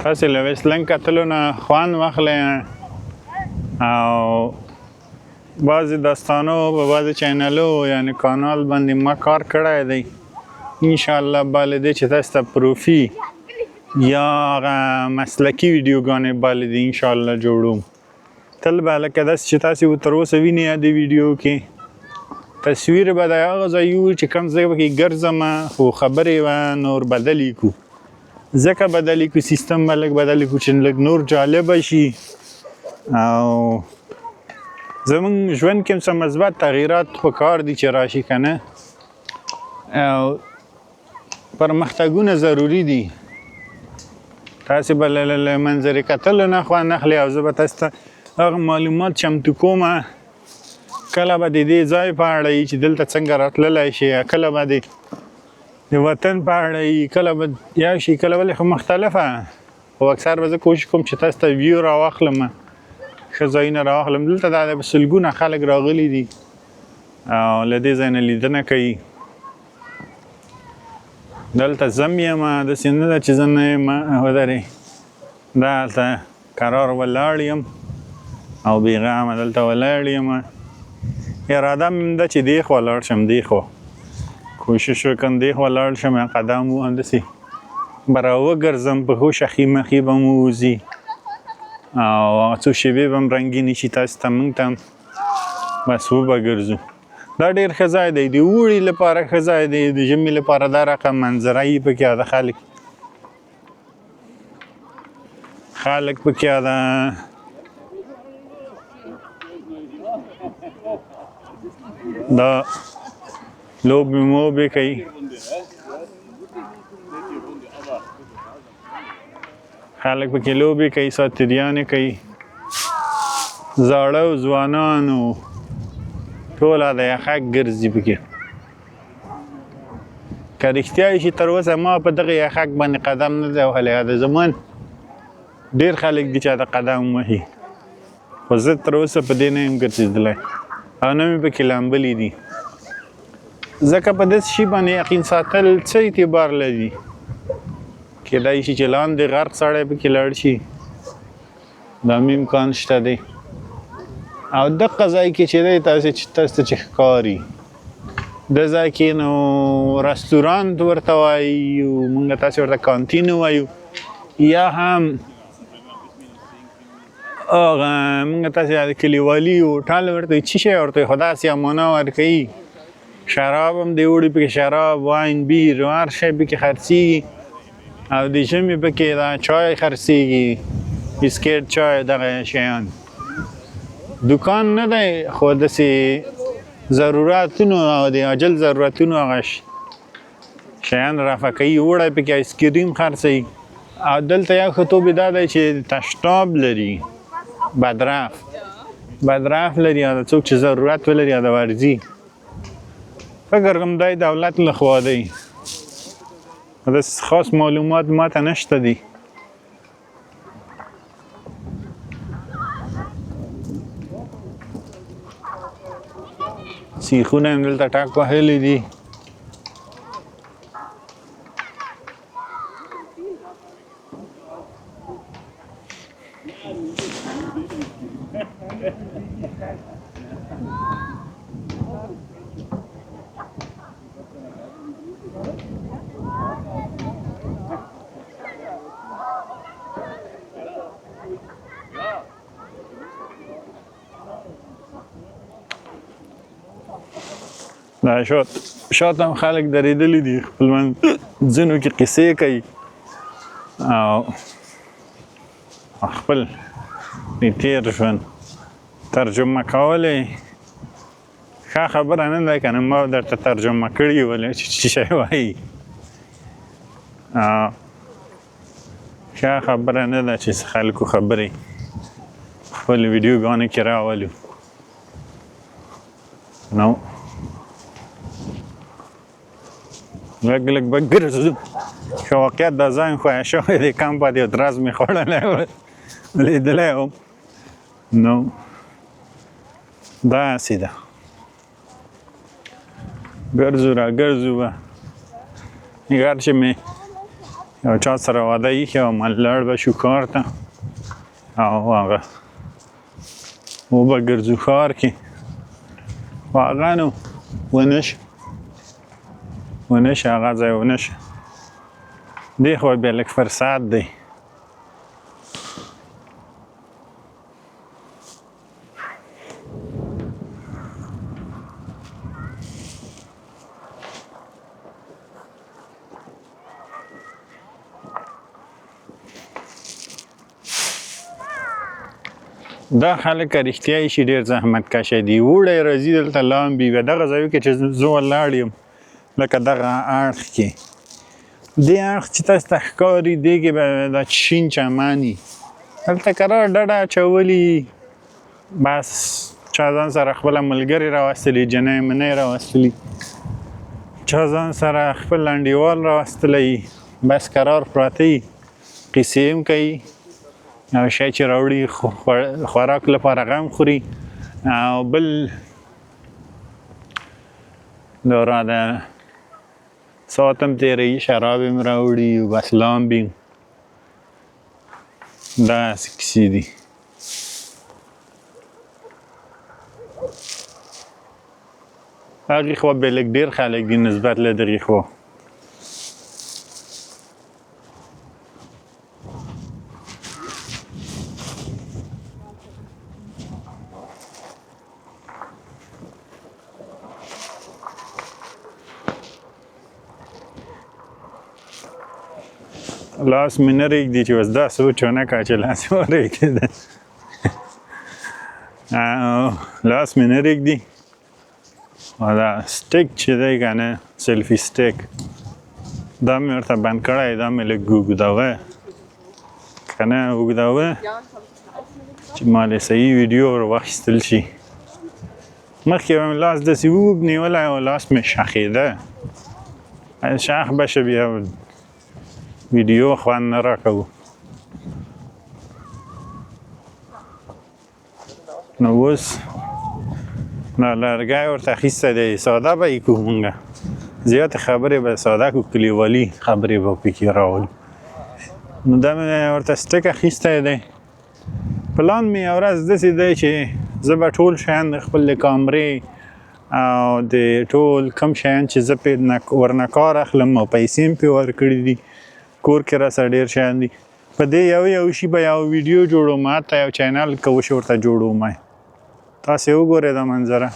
تاسې له ویسلنګ کتلو نه خوند واخلئ او بعضې داستانو په بعضې چینلو یعنې کانال باندې ما کار کړی دی انشاءالله بالی دی چې تاسې ته پروفي یا هغه مسلکي ویډیوګانې بالی دی انشاءالله جوړوم تل به لکه داسې چې تاسې تر اوسه وینئ د ویډیو کې تصویر به د هغه ځای وي چې کوم ځای پکې ګرځمه خو خبرې به نور بدلې کړو ځکه بدلې کړو سیستم به لږ بدلې کړو چې لږ نور جالبه شي او زمونږ ژوند کې هم څه مثبت تغییرات پکار دي چې راشي که نه او پرمختګونه ضروري دي تاسې به له منظرې کتلو نه خوند اخلئ او زه به تاسې ته هغه معلومات چمتو کومه کله به د دې ځای په اړه وي چې دلته څنګه راتللی شي کله به د وطن په اړه وي کله به یو شي کله بلې خو مختلفه خو اکثر به زه کوشش کوم چې تاسو ته ویو راواخلم ښه ځایونه راواخلم دلته دا د سلګونه خلک راغلي دي او له دې ځای نه لیدنه کوي دلته زم یم داسې نه ده چې زه نه یم ودرې دلته قرار ولاړ یم او بېغمه دلته ولاړ یم اراده مې ده چې دې خوا لاړ شم دې خوا کوشش وکړم دې خوا لاړ شم قدم همداسې به راوګرځم په ښو شخي مخي به مو وځي او هغه څو شېبې به هم رنګینې شي تاسې ته موږ ته هم بس وبه ګرځو دا ډېر ښه ځای دی د اوړي لپاره ښه ځای دی د ژمي لپاره دا رقم منظره یې پکې ده خلک پکې ده دا لوبې موبې کوي خلک پکې لوبې کوي ساتریانې کوي زاړه او ځوانان ټول د یخک ګرځي پکې که رښتیا وي چې تر اوسه ما په دغه یخک باندې قدم نه دی وهلی د زمان ډېر خلک دي چې د قدم وهي خو زه تر اوسه په دې نه یم ګرځېدلی او نه مې پکې لامبلي دي ځکه په داسې شي باندې یقین ساتل څه اعتبار لري کیدای شي چې لاندې غرق سړی پکې لاړ شي دا هم امکان شته دی او دغه ځای کې چې دی تاسو ته چې ښکاري د ځای کې نو رستورانت ورته وایي موږ تاسې ورته کانتین وایو یا هم هغه موږ تاسې د کلیوالي هوټل ورته وایي څه شی ورته وایي خو داسې امانه ورکوي شراب هم د اوړي پکې شراب واین بیر هر شی پکې خرڅېږي او د ژمي پکې دا چای خرڅېږي بسکټ چای دغه شیان دکان نه دی خو داسې ضرورتونو او د عاجل ضرورتونو هغه شیان رفع کوي اوړی پکې آیسکریم خرڅوي او دلته یو ښه توب دا دی چې تشناب لري بدرف لري او څوک چې ضرورت ولري او د ورځي فکر کوم دی دولت له خوا دی داسې خاص معلومات ماته نشته دي سیخونه هم دلته ټاک وهلي دي دا شاته هم خلک درېدلي دي خپلمن ځینو کې قصې کوي او خپل د تېر ژوند ترجمه کولی ښه خبره نه ده که نه ما درته ترجمه کړي ولې چې څه شی وایي ښه خبره نه ده چې خلکو خبرې خپل ویډیوګانو کې راولو نو لږ به ګرځو ښه واقعیت دا ځای مې خوښه شوی دی کم پاتې یو درز مې خوړلی لیدلی وم نو داسې ده ګرځو را ګرځو به هر چې مې یو چا سره واده ایښی او ملړ به شو کار ته او هغه وبه ګرځو ښار کې خو هغه نو ونه شه هغه ځای ونه شه دې خو بیا لږ فرصت دی دا خلک رښتیا ایشي ډېر زحمت کشه دي وړی راځي دلته لامبي وي دغه ځایو کې چې زه ولاړ یم لکه دغه اړخ کې دې اړخ چې تاسو ته ښکاري دې کې به دا شین چمن وي هلته کرار ډډه اچولي بس چا ځان سره خپله ملګرې راوستلي جنۍ منۍ راوستلي چا ځان سره خپل انډیوال راوستلی بس کرار پراته وي قیسې هم کوي او شی چې راوړي خوراک لپاره غم خوري او بل دورا ده ساعت هم تیروي شراب هم راوړي او بس لامبي داسې کیسې دي هغې خوا بیا لږ ډېر خلک دي نسبت له دغې خوا لاس مې نه رېږدي چې اوس دا سوچ ونه کړه چې لاس مې ورېږدي لاس مې نه رېږدي او دا سټیک چې دی که نه سیلفي سټیک دا مې ورته بند کړی دا مې لږ اوږدوه که نه اوږدوه چې مالې صحیح ویډیو ور واخیستل شي مخکې به مې لاس داسې اوږد نیولی او لاس مې شخېده شخ به شه بیا ویډیو خوند نه راکوو نو اوس دا لرګی ورته اخیستی دی ساده به یې کړو مونږ زیاتې خبرې به ساده کړو کلیوالي خبرې به پکې راولو نو دا مې ورته سټیک اخیستی دی پلان مې یوه ورځ داسې دی چې زه به ټول شیان د خپل د کامرې او د ټول کم شیان چې زه پرې ورنه کار اخلم او پیسې مې پرې ورکړي دي کور کې راسره ډېر شیان دي په دې یو شي به یو ویډیو جوړوم حتی یو چینل کوشش ورته جوړوم تاسې وګورئ دا منظره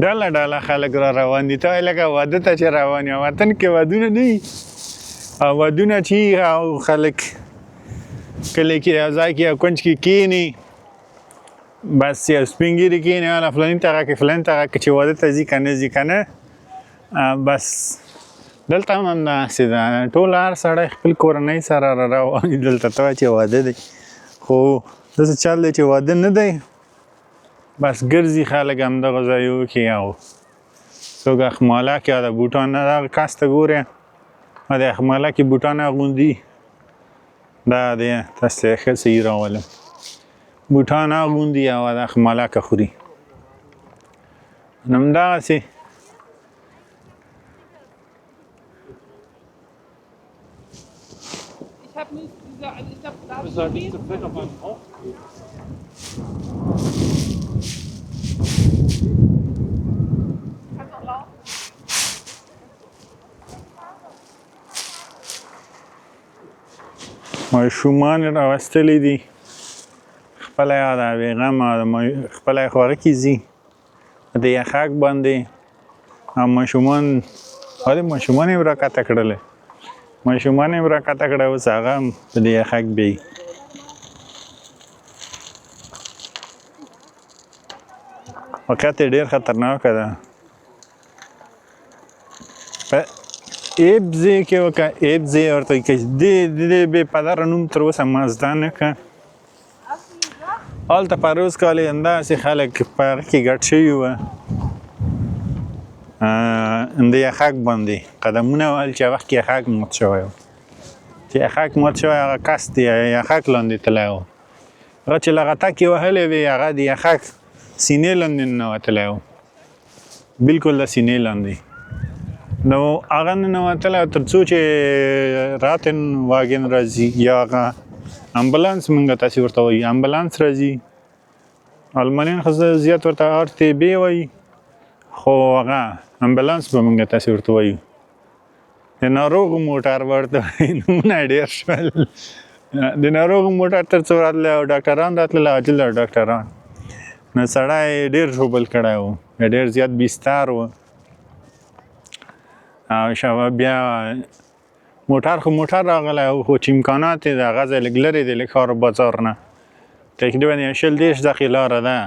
ډله ډله خلک را روان دي ته وایې لکه واده ته چې روان یو وطن کې ودونه نه وي او ودونه چې او خلک کلی کې یو ځای کې یو کونج کې کښېني بس یو سپین ږیري کښېني والا فلاني ته غږ فلاني ته غږ چې واده ته ځي که نه ځي که نه بس دلته هم همداسې ده ټول هر سړی خپل کورنۍ سره را روان دي دلته ته وایې چې واده دی خو داسې چل دی چې واده نه دی بس ګرځي خلک همدغه ځایو کې او څوک اخماله کې د بوټان نه دغه کس ته ګورې د اخماله کې بوټان اغوندي دا دی تاسو ته ښه صحیح راولم بوټان اغوندي او د اخماله که خوري نو همدغسې Ich habe nicht diese, also ich glaube, da ist nicht so fett auf meinem Bauch. Kannst auch laufen. ماشومان راوستلی دي خپله یې د بېغمه خپله یې خوارکې ځي د یخک باندې او ماشومان ماشومان یې راکته کړلی ماشومان یې راکته کړی اوس هغه هم په دې یخک بیایي واقعیت یې ډېر خطرناکه ده ایبزی کې وکړه ایبزی ورته وایي که د دې بې پدره نوم تر اوسه ما زده نه کړه هلته پروز کالي همداسې خلک په هغه کې ګډ شوي وه د یخک باندې قدمونه وهل چې هغه وخت کې یخک مات شوی و چې یخک مات شوی هغه کس د یخک لاندې تللی و هغه چې لغتک یې وهلی وې هغه د یخک سینې لاندې ننوتلی و بلکل د سینې لاندې نو هغه ننوتلی و تر څو چې راتن واګن راځي یا هغه امبولانس موږ تاسې ورته وایي امبولانس راځي المانیان خو زیات ورته RTB وایي خو هغه امبولانس به موږ تاسې ورته وایو د ناروغو موټر به ورته وایي نومونه یې ډېر شول د ناروغو موټر تر څو راتللی او ډاکټران راتلل عاجل ډاکټران نو سړی ډېر ژوبل کړی و ډېر زیات بستر و او شابه بیا موټر خو موټر راغلی و خو چې امکانات یې د هغه ځای لږ لرې دی لږ ښار بازار نه تقریبا 20-30 دقیقې لاره ده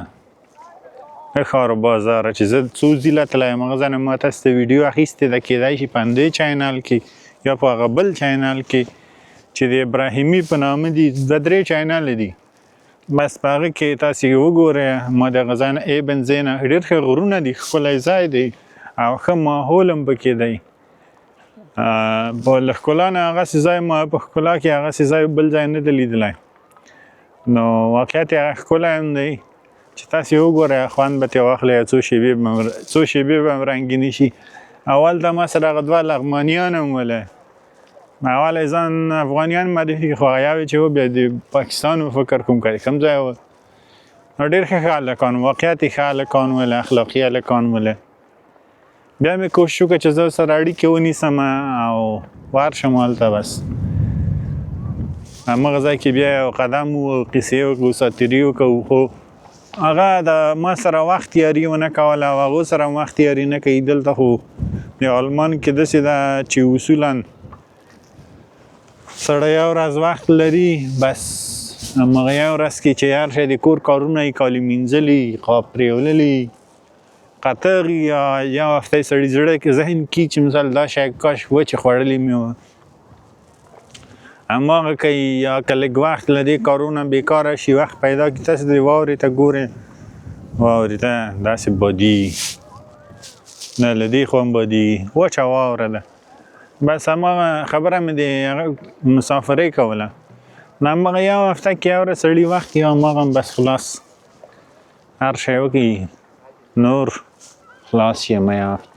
ښار بازار چې زه څو ځله تللی یم هغه ځای نه ما تاسو ته ویډیو اخیستې ده کیدای شي په همدې چینل کې یا په هغه بل چینل کې چې د ابراهیمي په نامه دي 2-3 چینل دي بس په هغه کې تاسې وګورئ ما د هغه ځای نه ایبن ځای نه ډېر ښه غرونه دي ښکلی ځای دی او ښه ماحول هم پکې دی په له ښکلا نه هغسې ځای ما په ښکلا کې هغسې ځای بل ځای نه دی لیدلی نو واقعیت یې هغه ښکلی هم دی چې تاسې وګورئ خوند به ترې واخلئ څو شېبې به هم رنګینې شي اول ته ما سره هغه 2 لغمانیان هم ولی اول یې ځان افغانیان معرفي خو هغه یو چې و بیا د پاکستان و فکر کوم که کوم ځای و نو ډېر ښه هلکان واقعیت یې ښه هلکان ول اخلاقي هلکان ول بیا مې کوشش وکړه چې زه سره اړیکې ونیسم او ورشم هلته بس همغه ځای کې بیا یو قدم و قیسې وکړو ساتیري وکړو خو هغه د ما سره وخت یاري ونه کوله او هغو سره وخت یاري نه کوي دلته خو د آلمان کې داسې ده چې اصولا سړی یو ورځ وخت لري بس همغه یو ورځ کې چې هر شی د کور کارونه یې کالي مینځلي قاب پرېوللي قطغي یا یو هفته یې سړي زړه کې ذهن کې چې مثال دا شی کاش وچې خوړلې مې وه هماغه کوي یا که لږ وخت له دې کارونه بېکاره شي وخت پیدا کړي تاسې د واورې ته ګورئ واورې ته داسې بادېږي نه له دې خوا هم بادېږي وچه واوره ده بس هماغه خبره مې د هغه مسافرۍ کوله نو هماغه یو هفته کې یو ورځ سړي وخت کې هماغه هم بس خلاص هر شی وکړي نور خلاص شي همه یو هفته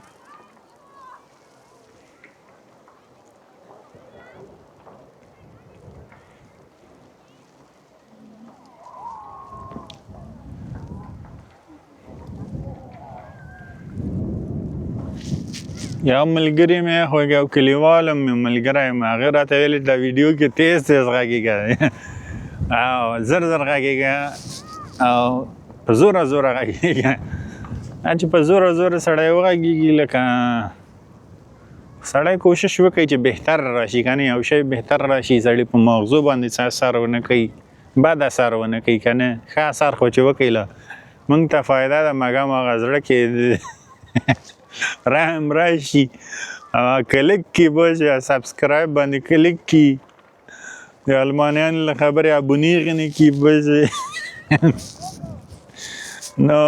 یو ملګری مې خو یو کلیوال هم ملګری یم هغې راته ویلي دا ویډیو کې تیز غږېږه او زر غږېږه او په زوره غږېږه چې په زوره سړی وغږېږي لکه سړی کوشش وکړي چې بهتر راشي که نه یو شی بهتر راشي سړي په مغزو باندې څه اثر ونه کوي بد اثر ونه کوي که نه ښه اثر خو چې وکړي له موږ ته فایده ده مګم هغه زړه کې رحم راشي کلیک کی باشه سبسکرایب باندې کلیک کی د المانیان له خبرې ابونیغنې کی باشه نو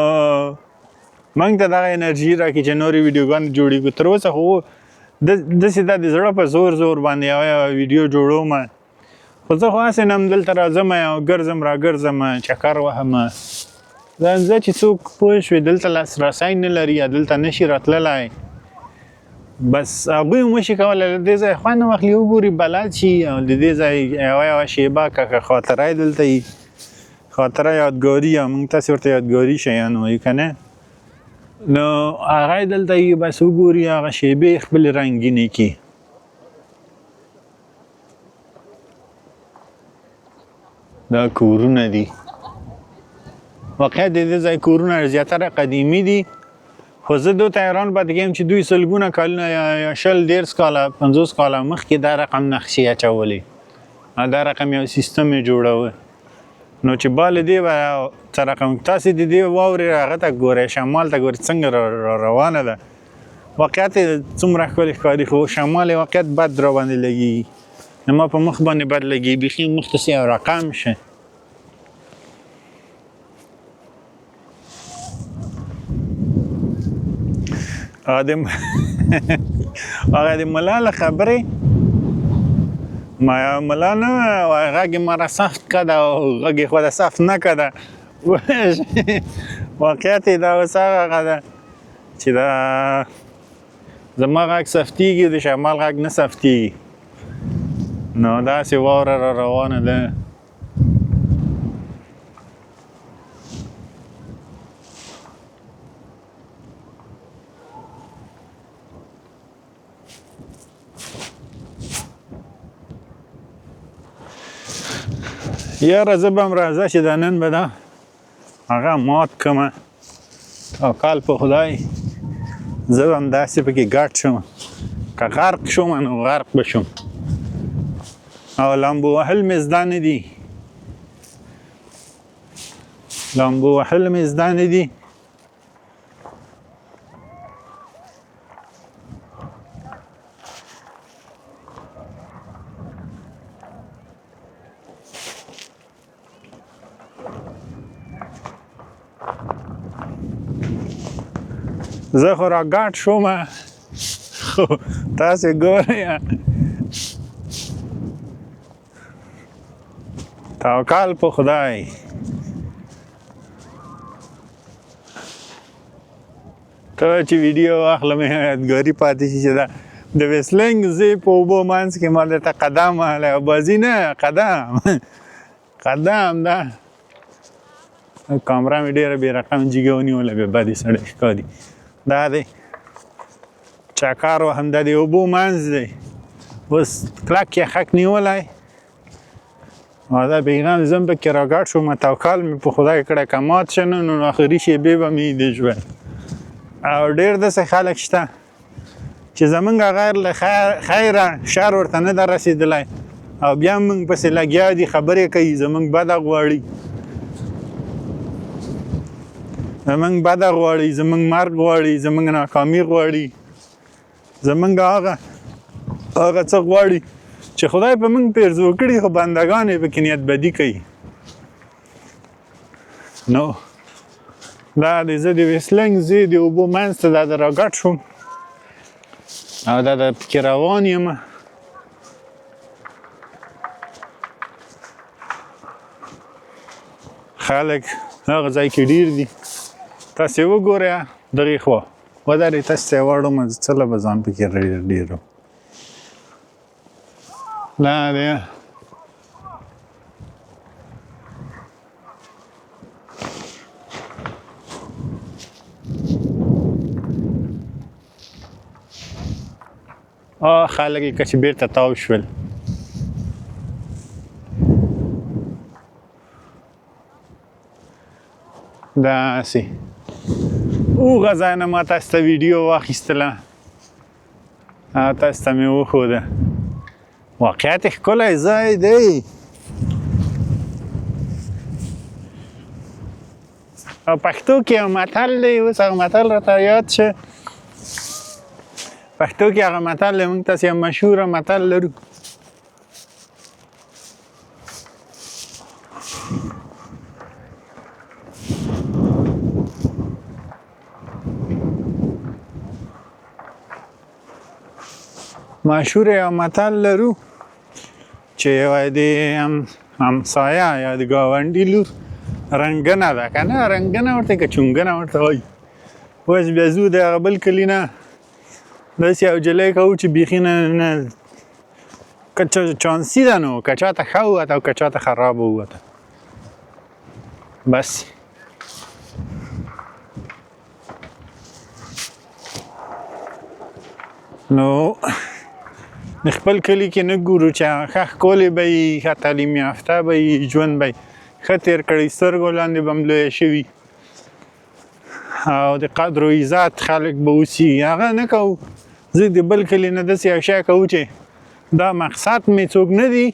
موږ ته دغه انرژي راکړي چې نورې ویډیوګانې جوړې کړو تر اوسه خو داسې دا د زړه په زور باندې یوه ویډیو جوړوم خو زه خو هسې نه هم دلته راځم او ګرځم راګرځم چکر وهم زه چې څوک پوه شوې دلته لاسرسی نه لري یا دلته نشي راتللی بس هغوی هم وشي کولی له دې ځای خوند واخلي وګوري بلد شي او د دې ځای یوه شیبه که خاطره یې دلته وي خاطره یادګاري یا موږ تاسې ورته یادګاري شیان وایو که نه نو هغه یې دلته وي بس وګوري هغه شیبې خپلې رنګینې کړي دا کورونه دي واقعیت د دې ځای کورونه زیاتره قدیمي دي خو زه دوی ته حیران پاتې کېږم چې دوی سلګونه کلونه یا 100 کاله 50 کاله مخکې دا رقم نقشې اچولې او دا رقم یو سیستم یې جوړوه نو چې بال دې به څه رقم تاسې د دې واورې هغه ته ګورئ شمال ته ګورئ څنګه را روانه ده واقعیت څومره ښکلی ښکاري خو شمال یې واقعیت بد را باندې لګېږي زما په مخ باندې بد لګېږي بیخي مخ ته یو رقم شه هغه د ملا له خبرې ملا نه غږ یې ماره سخت کده او غږ یې خو د سخت نه کده واقعیت یې دا اوس هغه ده چې دا زما غږ سفتېږي د شمال غږ نه سفتېږي نو داسې واوره را روانه ده یاره زه به هم راځه چې دا نن به دا هغه مات کړمه توکل په خدای زه به هم داسې پکې ګډ شم که غرق شم نو غرق به شم او لامبو وهل مې زده نه دي لامبو وهل مې زده نه دي زه خو را ګډ شومه خو تاسې ګورئ توکل په خدای کله چې ویډیو واخلم یادګاري پاتې شي چې دا د ویسلینګ زی په اوبو منځ کې ما درته قدم وهلی او بازي نه قدم قدم دا کامره مې ډېره بې رقم جګه ونیوله بیا بدې سړی ښکاري دا دی چکر وهم دا د اوبو منځ دی اوس کلک یې خک نیولی او دا بېغم زه هم پکې راګډ شوم توکل مې په خدای کړی که مات شه نه نو آخري شېبې به مې د ژوند او ډېر داسې خلک شته چې زمونږ غیر له خیره شر ورته نه ده رسېدلی او بیا موږ پسې لګیا دي خبرې کوي زمونږ بده غواړي زمونږ بده غواړي زمونږ مرګ غواړي زمونږ ناکامي غواړي زمونږ هغه څه غواړي چې خدای په موږ پیرزو کړي خو بندګان یې پکې نیت بدي کوي نو دا د زه د ویسلینګ زی د اوبو منځ ته دا د راګډ شوم او دا د پکې روان یم خلک هغه ځای کې ډېر دي تاسې وګورئ دغې خوا ودرې تاسې ته یې واړم څه له به ځان پکې ډېر لا دی خلک یې که چې بېرته تاو شول داسې اوغه ځای نه ما تاسو ته ویډیو واخیستله او تاسو ته مې وښوده واقعیت ښکلی ځای دی او پښتو کې یو متل دی اوس هغه متل راته یاد شه پښتو کې هغه متل دی موږ تاسې یو مشهوره متل لرو مشهور یو متل لرو چې یوه د همسایه یا د ګاونډي لور رنګنه ده که نه رنګنه ورته که چونګنه ورته وایي اوس بیا ځو د هغه بل کلي نه داسې یو جلۍ کوو چې بیخي نه که چانسي ده نو که چاته ښه ووته او که چاته خراب ووته بس نو د خپل کلي کې نه ګورو چې ښه ښکلې به وي ښه تعلیم یافته به وي ژوند به ښه تېر کړی سترګو لاندې به هم لویه شوي او د قدر و عزت خلک به اوسي هغه نه کوو زه د بل کلي نه داسې یو شی کوو چې دا مقصد مې څوک نه دي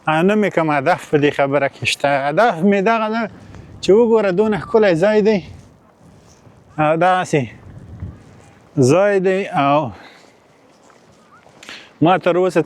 او نه مې کوم هدف په دې خبره کې شته هدف مې دغه ده چې وګوره دونه ښکلی ځای دی او داسې ځای دی او ما تر اوسه